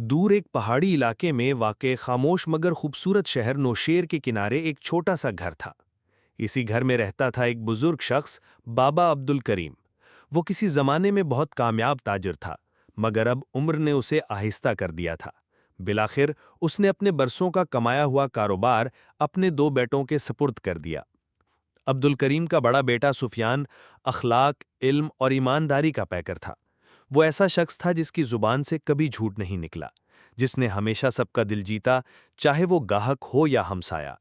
دور ایک پہاڑی علاقے میں واقع خاموش مگر خوبصورت شہر نوشیر کے کنارے ایک چھوٹا سا گھر تھا۔ اسی گھر میں رہتا تھا ایک بزرگ شخص، بابا عبد الکریم۔ وہ کسی زمانے میں بہت کامیاب تاجر تھا، مگر اب عمر نے اسے آہستہ کر دیا تھا۔ بالآخر اس نے اپنے برسوں کا کمایا ہوا کاروبار اپنے دو بیٹوں کے سپرد کر دیا۔ عبد الکریم کا بڑا بیٹا سفیان اخلاق، علم اور ایمانداری کا پیکر تھا۔ وہ ایسا شخص تھا جس کی زبان سے کبھی جھوٹ نہیں نکلا، جس نے ہمیشہ سب کا دل جیتا، چاہے وہ گاہک ہو یا ہمسایہ۔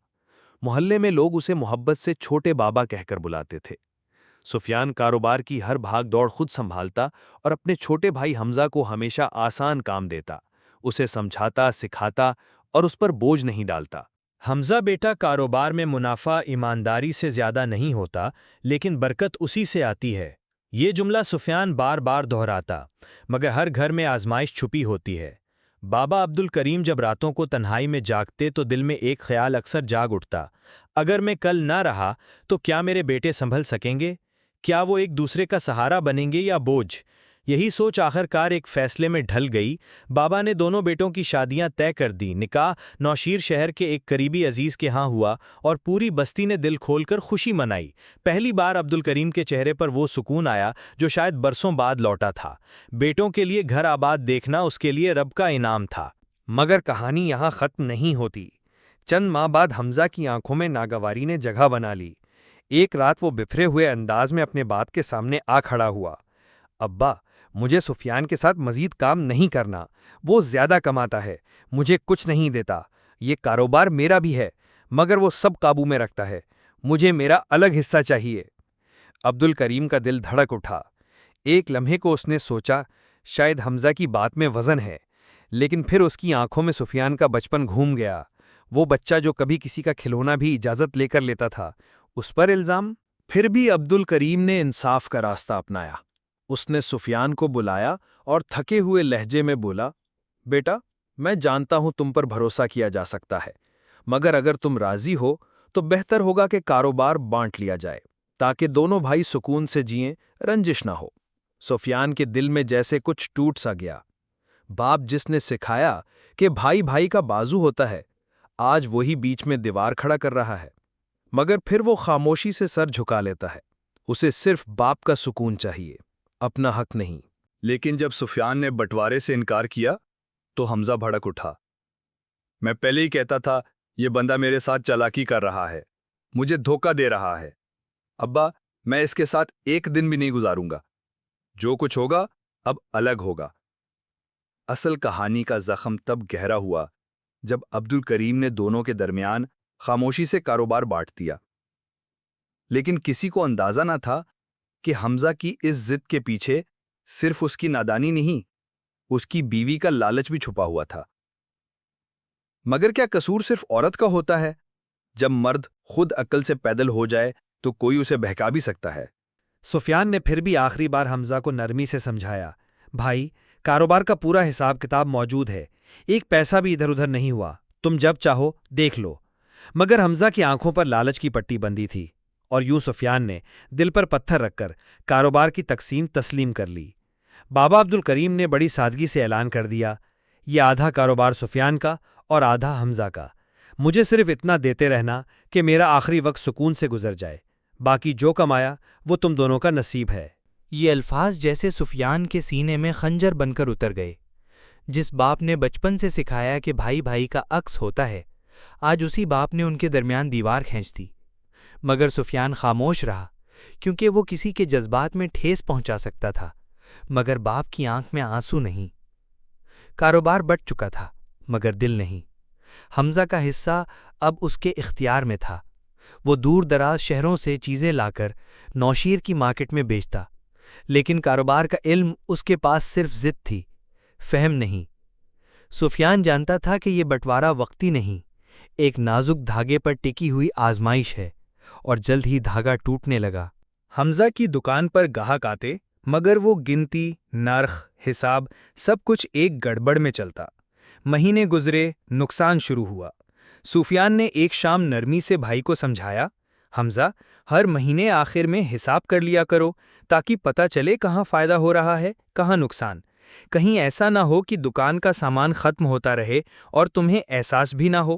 محلے میں لوگ اسے محبت سے چھوٹے بابا کہہ کر بلاتے تھے۔ سفیان کاروبار کی ہر بھاگ دوڑ خود سنبھالتا اور اپنے چھوٹے بھائی حمزہ کو ہمیشہ آسان کام دیتا، اسے سمجھاتا، سکھاتا اور اس پر بوجھ نہیں ڈالتا۔ حمزہ بیٹا، کاروبار میں منافع ایمانداری سے زیادہ نہیں ہوتا، لیکن برکت اسی سے آتی ہے۔ یہ جملہ سفیان بار بار دہراتا، مگر ہر گھر میں آزمائش چھپی ہوتی ہے۔ بابا عبد الکریم جب راتوں کو تنہائی میں جاگتے تو دل میں ایک خیال اکثر جاگ اٹھتا: اگر میں کل نہ رہا تو کیا میرے بیٹے سنبھل سکیں گے؟ کیا وہ ایک دوسرے کا سہارا بنیں گے یا بوجھ؟ یہی سوچ آخر کار ایک فیصلے میں ڈھل گئی۔ بابا نے دونوں بیٹوں کی شادیاں طے کر دی۔ نکاح نوشیر شہر کے ایک قریبی عزیز کے ہاں ہوا اور پوری بستی نے دل کھول کر خوشی منائی۔ پہلی بار عبد الکریم کے چہرے پر وہ سکون آیا جو شاید برسوں بعد لوٹا تھا۔ بیٹوں کے لیے گھر آباد دیکھنا اس کے لیے رب کا انعام تھا۔ مگر کہانی یہاں ختم نہیں ہوتی۔ چند ماہ بعد حمزہ کی آنکھوں میں ناگواری نے جگہ بنا لی۔ ایک رات وہ بفرے ہوئے انداز میں اپنے باپ کے سامنے آ کھڑا ہوا: ابا، مجھے سفیان کے ساتھ مزید کام نہیں کرنا، وہ زیادہ کماتا ہے، مجھے کچھ نہیں دیتا۔ یہ کاروبار میرا بھی ہے، مگر وہ سب قابو میں رکھتا ہے، مجھے میرا الگ حصہ چاہیے۔ عبد الکریم کا دل دھڑک اٹھا۔ ایک لمحے کو اس نے سوچا شاید حمزہ کی بات میں وزن ہے، لیکن پھر اس کی آنکھوں میں سفیان کا بچپن گھوم گیا۔ وہ بچہ جو کبھی کسی کا کھلونا بھی اجازت لے کر لیتا تھا، اس پر الزام۔ پھر بھی عبد الکریم نے انصاف کا راستہ اپنایا۔ اس نے سفیان کو بلایا اور تھکے ہوئے لہجے میں بولا: بیٹا، میں جانتا ہوں تم پر بھروسہ کیا جا سکتا ہے، مگر اگر تم راضی ہو تو بہتر ہوگا کہ کاروبار بانٹ لیا جائے تاکہ دونوں بھائی سکون سے جئیں، رنجش نہ ہو۔ سفیان کے دل میں جیسے کچھ ٹوٹ سا گیا۔ باپ جس نے سکھایا کہ بھائی بھائی کا بازو ہوتا ہے، آج وہی بیچ میں دیوار کھڑا کر رہا ہے۔ مگر پھر وہ خاموشی سے سر جھکا لیتا ہے۔ اسے صرف باپ کا سکون چاہیے، اپنا حق نہیں۔ لیکن جب سفیان نے بٹوارے سے انکار کیا تو حمزہ بھڑک اٹھا: میں پہلے ہی کہتا تھا یہ بندہ میرے ساتھ چالاکی کر رہا ہے، مجھے دھوکہ دے رہا ہے۔ ابا، میں اس کے ساتھ ایک دن بھی نہیں گزاروں گا۔ جو کچھ ہوگا اب الگ ہوگا۔ اصل کہانی کا زخم تب گہرا ہوا جب عبد الکریم نے دونوں کے درمیان خاموشی سے کاروبار بانٹ دیا۔ لیکن کسی کو اندازہ نہ تھا کہ حمزہ کی اس ضد کے پیچھے صرف اس کی نادانی نہیں، اس کی بیوی کا لالچ بھی چھپا ہوا تھا۔ مگر کیا قصور صرف عورت کا ہوتا ہے؟ جب مرد خود عقل سے پیدل ہو جائے تو کوئی اسے بہکا بھی سکتا ہے۔ سفیان نے پھر بھی آخری بار حمزہ کو نرمی سے سمجھایا: بھائی، کاروبار کا پورا حساب کتاب موجود ہے، ایک پیسہ بھی ادھر ادھر نہیں ہوا، تم جب چاہو دیکھ لو۔ مگر حمزہ کی آنکھوں پر لالچ کی پٹی بندی تھی، اور یوں سفیان نے دل پر پتھر رکھ کر کاروبار کی تقسیم تسلیم کر لی۔ بابا عبد الکریم نے بڑی سادگی سے اعلان کر دیا: یہ آدھا کاروبار سفیان کا اور آدھا حمزہ کا۔ مجھے صرف اتنا دیتے رہنا کہ میرا آخری وقت سکون سے گزر جائے، باقی جو کمایا وہ تم دونوں کا نصیب ہے۔ یہ الفاظ جیسے سفیان کے سینے میں خنجر بن کر اتر گئے۔ جس باپ نے بچپن سے سکھایا کہ بھائی بھائی کا عکس ہوتا ہے، آج اسی باپ نے ان کے درمیان دیوار کھینچ دی۔ مگر سفیان خاموش رہا، کیونکہ وہ کسی کے جذبات میں ٹھیس پہنچا سکتا تھا، مگر باپ کی آنکھ میں آنسو نہیں۔ کاروبار بٹ چکا تھا، مگر دل نہیں۔ حمزہ کا حصہ اب اس کے اختیار میں تھا۔ وہ دور دراز شہروں سے چیزیں لا کر نوشیر کی مارکیٹ میں بیچتا، لیکن کاروبار کا علم اس کے پاس صرف ضد تھی، فہم نہیں۔ سفیان جانتا تھا کہ یہ بٹوارا وقتی نہیں، ایک نازک دھاگے پر ٹکی ہوئی آزمائش ہے، اور جلد ہی دھاگا ٹوٹنے لگا۔ حمزہ کی دکان پر گاہک آتے، مگر وہ گنتی، نرخ، حساب سب کچھ ایک گڑبڑ میں چلتا۔ مہینے گزرے، نقصان شروع ہوا۔ سفیان نے ایک شام نرمی سے بھائی کو سمجھایا: حمزہ، ہر مہینے آخر میں حساب کر لیا کرو تاکہ پتہ چلے کہاں فائدہ ہو رہا ہے، کہاں نقصان۔ کہیں ایسا نہ ہو کہ دکان کا سامان ختم ہوتا رہے اور تمہیں احساس بھی نہ ہو۔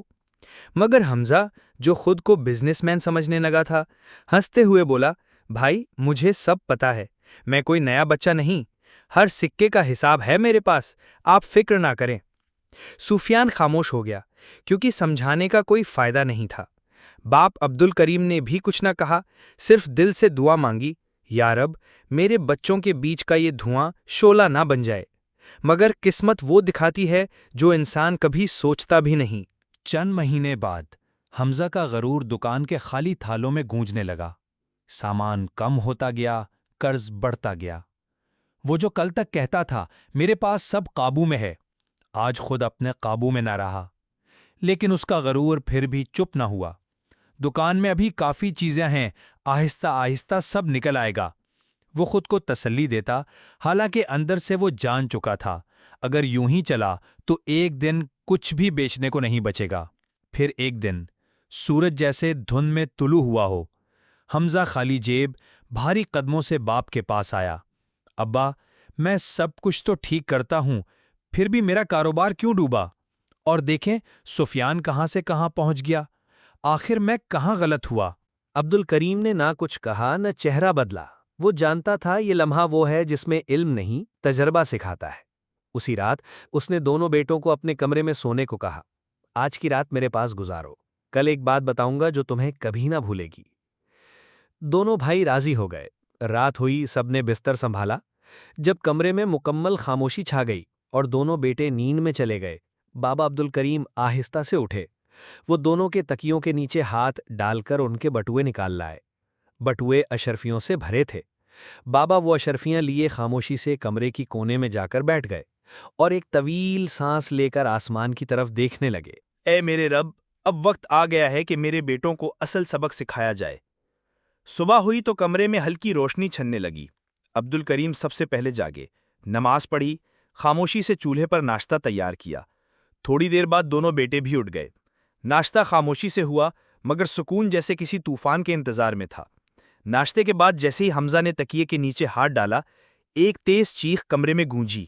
مگر حمزہ، جو خود کو بزنس مین سمجھنے لگا تھا، ہنستے ہوئے بولا، بھائی مجھے سب پتا ہے، میں کوئی نیا بچہ نہیں، ہر سکے کا حساب ہے میرے پاس، آپ فکر نہ کریں۔ سفیان خاموش ہو گیا، کیونکہ سمجھانے کا کوئی فائدہ نہیں تھا۔ باپ عبد الکریم نے بھی کچھ نہ کہا، صرف دل سے دعا مانگی، یا رب میرے بچوں کے بیچ کا یہ دھواں شعلہ نہ بن جائے۔ مگر قسمت وہ دکھاتی ہے جو انسان کبھی سوچتا بھی نہیں۔ چند مہینے بعد حمزہ کا غرور دکان کے خالی تھالوں میں گونجنے لگا۔ سامان کم ہوتا گیا، قرض بڑھتا گیا۔ وہ جو کل تک کہتا تھا میرے پاس سب قابو میں ہے، آج خود اپنے قابو میں نہ رہا۔ لیکن اس کا غرور پھر بھی چپ نہ ہوا۔ دکان میں ابھی کافی چیزیں ہیں، آہستہ آہستہ سب نکل آئے گا۔ وہ خود کو تسلی دیتا، حالانکہ اندر سے وہ جان چکا تھا اگر یوں ہی چلا تو ایک دن کچھ بھی بیچنے کو نہیں بچے گا۔ پھر ایک دن سورج جیسے دھند میں طلوع ہوا ہو، حمزہ خالی جیب، بھاری قدموں سے باپ کے پاس آیا۔ ابا، میں سب کچھ تو ٹھیک کرتا ہوں، پھر بھی میرا کاروبار کیوں ڈوبا؟ اور دیکھیں سفیان کہاں سے کہاں پہنچ گیا، آخر میں کہاں غلط ہوا؟ عبد الکریم نے نہ کچھ کہا نہ چہرہ بدلا۔ وہ جانتا تھا یہ لمحہ وہ ہے جس میں علم نہیں، تجربہ سکھاتا ہے۔ اسی رات اس نے دونوں بیٹوں کو اپنے کمرے میں سونے کو کہا، آج کی رات میرے پاس گزارو، کل ایک بات بتاؤں گا جو تمہیں کبھی نہ بھولے گی۔ دونوں بھائی راضی ہو گئے۔ رات ہوئی، سب نے بستر سنبھالا۔ جب کمرے میں مکمل خاموشی چھا گئی اور دونوں بیٹے نیند میں چلے گئے، بابا عبد الکریم آہستہ سے اٹھے۔ وہ دونوں کے تکیوں کے نیچے ہاتھ ڈال کر ان کے بٹوے نکال لائے۔ بٹوے اشرفیوں سے بھرے تھے۔ بابا وہ اشرفیاں لیے خاموشی سے کمرے کی کونے میں جا کر بیٹھ گئے اور ایک طویل سانس لے کر آسمان کی طرف دیکھنے لگے۔ اے میرے رب، اب وقت آ گیا ہے کہ میرے بیٹوں کو اصل سبق سکھایا جائے۔ صبح ہوئی تو کمرے میں ہلکی روشنی چھننے لگی۔ عبد الکریم سب سے پہلے جاگے، نماز پڑھی، خاموشی سے چولہے پر ناشتہ تیار کیا۔ تھوڑی دیر بعد دونوں بیٹے بھی اٹھ گئے۔ ناشتہ خاموشی سے ہوا، مگر سکون جیسے کسی طوفان کے انتظار میں تھا۔ ناشتے کے بعد جیسے ہی حمزہ نے تکیے کے نیچے ہاتھ ڈالا، ایک تیز چیخ کمرے میں گونجی،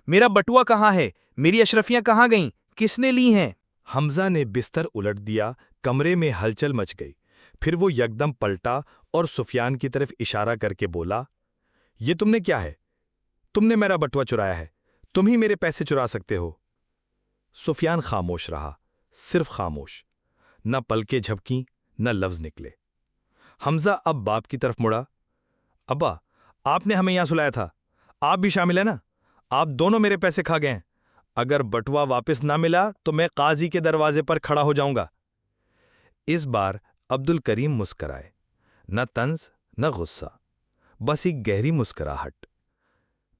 میرا بٹوا کہاں ہے؟ میری اشرفیاں کہاں گئیں؟ کس نے لی ہیں؟ حمزہ نے بستر الٹ دیا، کمرے میں ہلچل مچ گئی۔ پھر وہ یکدم پلٹا اور سفیان کی طرف اشارہ کر کے بولا، یہ تم نے کیا ہے؟ تم نے میرا بٹوا چرایا ہے، تم ہی میرے پیسے چرا سکتے ہو۔ سفیان خاموش رہا، صرف خاموش، نہ پلکیں جھپکیں نہ لفظ نکلے۔ حمزہ اب باپ کی طرف مڑا، ابا، آپ نے ہمیں یہاں سلایا تھا، آپ بھی شامل ہیں نا؟ آپ دونوں میرے پیسے کھا گئے ہیں، اگر بٹوا واپس نہ ملا تو میں قاضی کے دروازے پر کھڑا ہو جاؤں گا۔ اس بار عبد الکریم مسکرائے، نہ طنز نہ غصہ، بس ایک گہری مسکراہٹ۔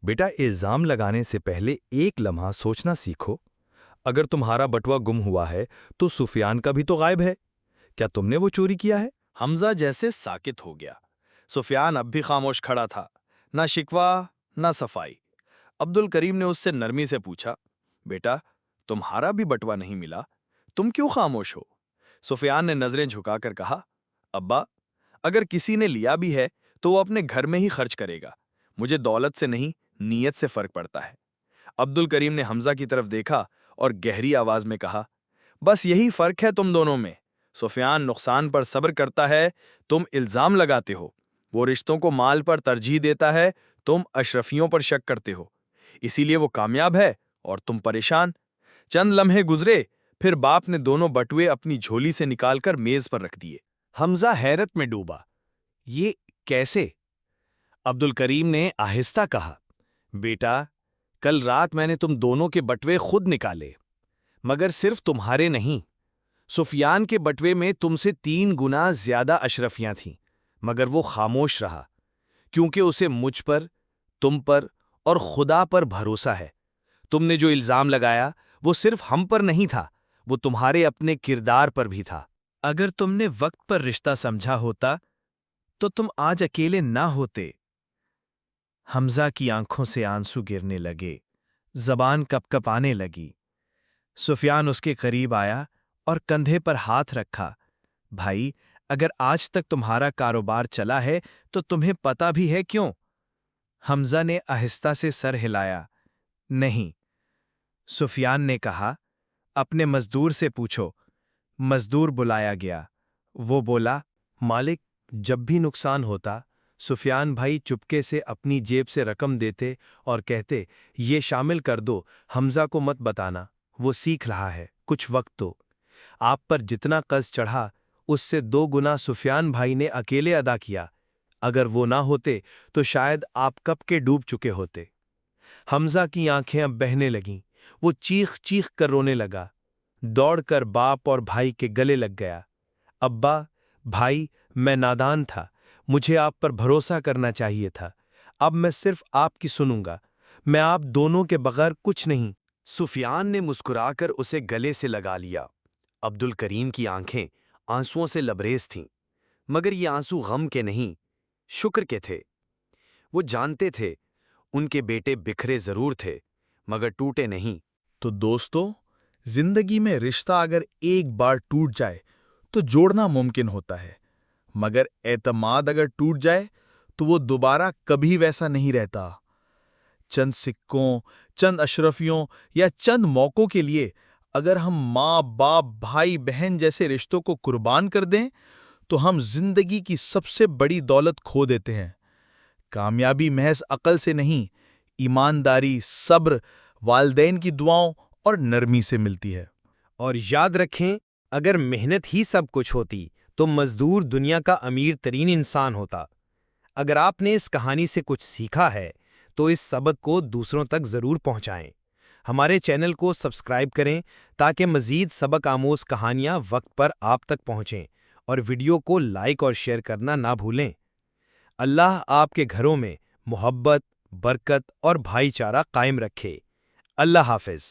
بیٹا، الزام لگانے سے پہلے ایک لمحہ سوچنا سیکھو، اگر تمہارا بٹوا گم ہوا ہے تو سفیان کا بھی تو غائب ہے، کیا تم نے وہ چوری کیا ہے؟ حمزہ جیسے ساکت ہو گیا۔ سفیان اب بھی خاموش کھڑا تھا، نہ شکوہ نہ صفائی۔ عبد الکریم نے اس سے نرمی سے پوچھا، بیٹا، تمہارا بھی بٹوا نہیں ملا، تم کیوں خاموش ہو؟ سفیان نے نظریں جھکا کر کہا، ابا، اگر کسی نے لیا بھی ہے تو وہ اپنے گھر میں ہی خرچ کرے گا، مجھے دولت سے نہیں نیت سے فرق پڑتا ہے۔ عبد الکریم نے حمزہ کی طرف دیکھا اور گہری آواز میں کہا، بس یہی فرق ہے تم دونوں میں۔ سفیان نقصان پر صبر کرتا ہے، تم الزام لگاتے ہو۔ وہ رشتوں کو مال پر ترجیح دیتا ہے، تم اشرفیوں پر شک کرتے ہو۔ اسی لیے وہ کامیاب ہے اور تم پریشان۔ چند لمحے گزرے، پھر باپ نے دونوں بٹوے اپنی جھولی سے نکال کر میز پر رکھ دیے۔ حمزہ حیرت میں ڈوبا، یہ کیسے؟ عبد الکریم نے آہستہ کہا، بیٹا، کل رات میں نے تم دونوں کے بٹوے خود نکالے، مگر صرف تمہارے نہیں۔ سفیان کے بٹوے میں تم سے 3 گنا زیادہ اشرفیاں تھیں، مگر وہ خاموش رہا، کیونکہ اسے مجھ پر، تم پر اور خدا پر بھروسہ ہے۔ تم نے جو الزام لگایا وہ صرف ہم پر نہیں تھا، وہ تمہارے اپنے کردار پر بھی تھا۔ اگر تم نے وقت پر رشتہ سمجھا ہوتا تو تم آج اکیلے نہ ہوتے۔ حمزہ کی آنکھوں سے آنسو گرنے لگے، زبان کپ کپ آنے لگی۔ سفیان اس کے قریب آیا اور کندھے پر ہاتھ رکھا، بھائی، اگر آج تک تمہارا کاروبار چلا ہے تو تمہیں پتہ بھی ہے کیوں؟ حمزہ نے آہستہ سے سر ہلایا، نہیں، سفیان نے کہا، اپنے مزدور سے پوچھو۔ مزدور بلایا گیا۔ وہ بولا، مالک، جب بھی نقصان ہوتا سفیان بھائی چپکے سے اپنی جیب سے رقم دیتے اور کہتے، یہ شامل کر دو، حمزہ کو مت بتانا، وہ سیکھ رہا ہے، کچھ وقت دو۔ آپ پر جتنا قرض چڑھا اس سے 2 گنا سفیان بھائی نے اکیلے ادا کیا، اگر وہ نہ ہوتے تو شاید آپ کب کے ڈوب چکے ہوتے۔ حمزہ کی آنکھیں اب بہنے لگیں، وہ چیخ چیخ کر رونے لگا، دوڑ کر باپ اور بھائی کے گلے لگ گیا۔ ابا، بھائی، میں نادان تھا، مجھے آپ پر بھروسہ کرنا چاہیے تھا، اب میں صرف آپ کی سنوں گا، میں آپ دونوں کے بغیر کچھ نہیں۔ سفیان نے مسکرا کر اسے گلے سے لگا لیا۔ عبد الکریم کی آنکھیں آنسوؤں سے لبریز تھیں، مگر یہ آنسو غم کے نہیں، شکر کے تھے۔ وہ جانتے تھے ان کے بیٹے بکھرے ضرور تھے مگر ٹوٹے نہیں۔ تو دوستو، زندگی میں رشتہ اگر ایک بار ٹوٹ جائے تو جوڑنا ممکن ہوتا ہے، مگر اعتماد اگر ٹوٹ جائے تو وہ دوبارہ کبھی ویسا نہیں رہتا۔ چند سکوں، چند اشرفیوں یا چند موقعوں کے لیے اگر ہم ماں باپ بھائی بہن جیسے رشتوں کو قربان کر دیں تو ہم زندگی کی سب سے بڑی دولت کھو دیتے ہیں۔ کامیابی محض عقل سے نہیں، ایمانداری، صبر، والدین کی دعاؤں اور نرمی سے ملتی ہے۔ اور یاد رکھیں، اگر محنت ہی سب کچھ ہوتی تو مزدور دنیا کا امیر ترین انسان ہوتا۔ اگر آپ نے اس کہانی سے کچھ سیکھا ہے تو اس سبق کو دوسروں تک ضرور پہنچائیں۔ ہمارے چینل کو سبسکرائب کریں تاکہ مزید سبق آموز کہانیاں وقت پر آپ تک پہنچیں، اور ویڈیو کو لائک اور شیئر کرنا نہ بھولیں۔ اللہ آپ کے گھروں میں محبت، برکت اور بھائی چارہ قائم رکھے۔ اللہ حافظ۔